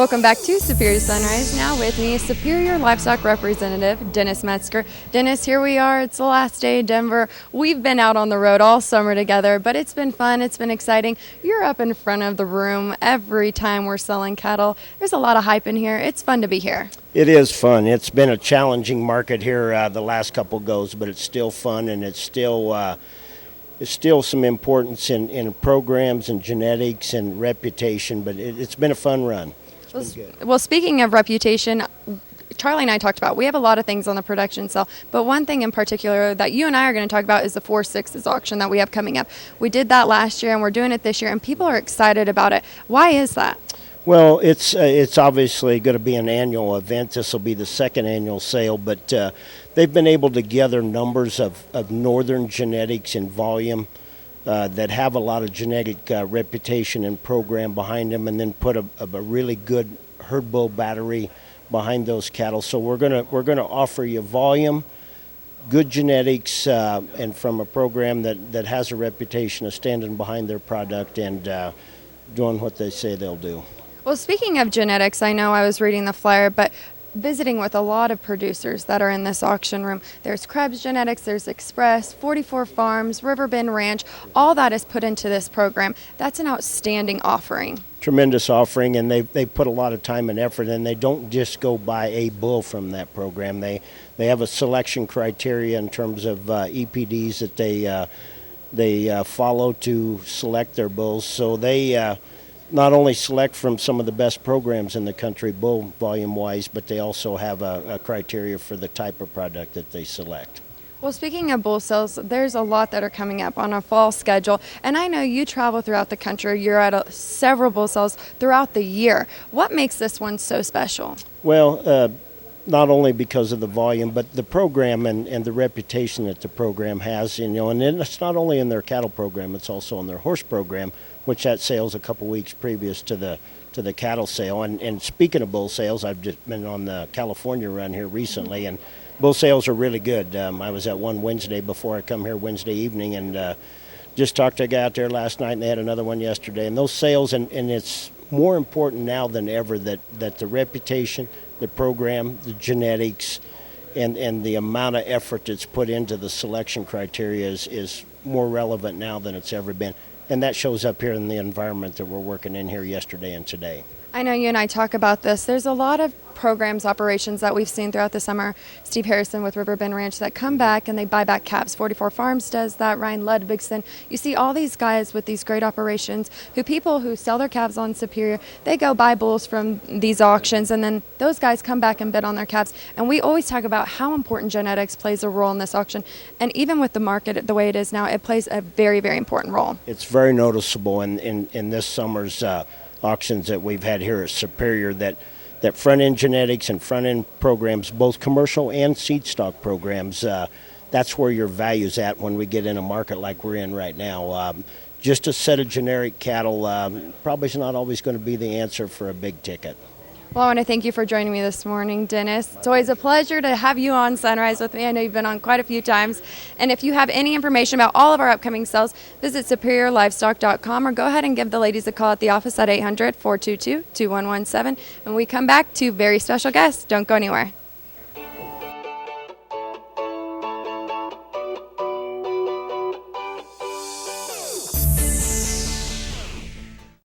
Welcome back to Superior Sunrise. Now with me, Superior Livestock Representative Dennis Metzger. Dennis, here we are. It's the last day in Denver. We've been out on the road all summer together, but it's been fun. It's been exciting. You're up in front of the room every time we're selling cattle. There's a lot of hype in here. It's fun to be here. It is fun. It's been a challenging market here the last couple goes, but it's still fun, and it's still some importance in programs and genetics and reputation, but it's been a fun run. Well, speaking of reputation, Charlie and I talked about, we have a lot of things on the production sale, but one thing in particular that you and I are going to talk about is the 4/6 auction that we have coming up. We did that last year and we're doing it this year, and people are excited about it. Why is that? Well, it's obviously going to be an annual event. This will be the second annual sale, but they've been able to gather numbers of northern genetics in volume that have a lot of genetic reputation and program behind them, and then put a really good herd bull battery behind those cattle. So we're gonna offer you volume, good genetics, and from a program that has a reputation of standing behind their product and doing what they say they'll do. Well, speaking of genetics, I know I was reading the flyer, but visiting with a lot of producers that are in this auction room. There's Krebs Genetics, there's Express, 44 Farms, Riverbend Ranch, all that is put into this program. That's an outstanding offering. Tremendous offering, and they put a lot of time and effort, and they don't just go buy a bull from that program. They have a selection criteria in terms of EPDs that they follow to select their bulls. So they not only select from some of the best programs in the country, bull volume-wise, but they also have a criteria for the type of product that they select. Well, speaking of bull sales, there's a lot that are coming up on a fall schedule, and I know you travel throughout the country. You're at several bull sales throughout the year. What makes this one so special? Well, not only because of the volume, but the program and the reputation that the program has, and it's not only in their cattle program, it's also in their horse program, which that sale's a couple weeks previous to the cattle sale. And speaking of bull sales, I've just been on the California run here recently, and bull sales are really good. I was at one Wednesday before I come here Wednesday evening, and just talked to a guy out there last night, and they had another one yesterday. And those sales, and it's more important now than ever that the reputation, the program, the genetics, and the amount of effort that's put into the selection criteria is more relevant now than it's ever been. And that shows up here in the environment that we're working in here yesterday and today. I know you and I talk about this. There's a lot of programs, operations that we've seen throughout the summer. Steve Harrison with Riverbend Ranch that come back and they buy back calves. 44 Farms does that. Ryan Ludvigson. You see all these guys with these great operations people who sell their calves on Superior, they go buy bulls from these auctions, and then those guys come back and bid on their calves. And we always talk about how important genetics plays a role in this auction. And even with the market the way it is now, it plays a very, very important role. It's very noticeable in this summer's auctions that we've had here at Superior, that front-end genetics and front-end programs, both commercial and seed stock programs, that's where your value's at when we get in a market like we're in right now. Just a set of generic cattle probably is not always going to be the answer for a big ticket. Well, I want to thank you for joining me this morning, Dennis. It's always a pleasure to have you on Sunrise with me. I know you've been on quite a few times. And if you have any information about all of our upcoming sales, visit superiorlivestock.com or go ahead and give the ladies a call at the office at 800-422-2117. When we come back to very special guests, don't go anywhere.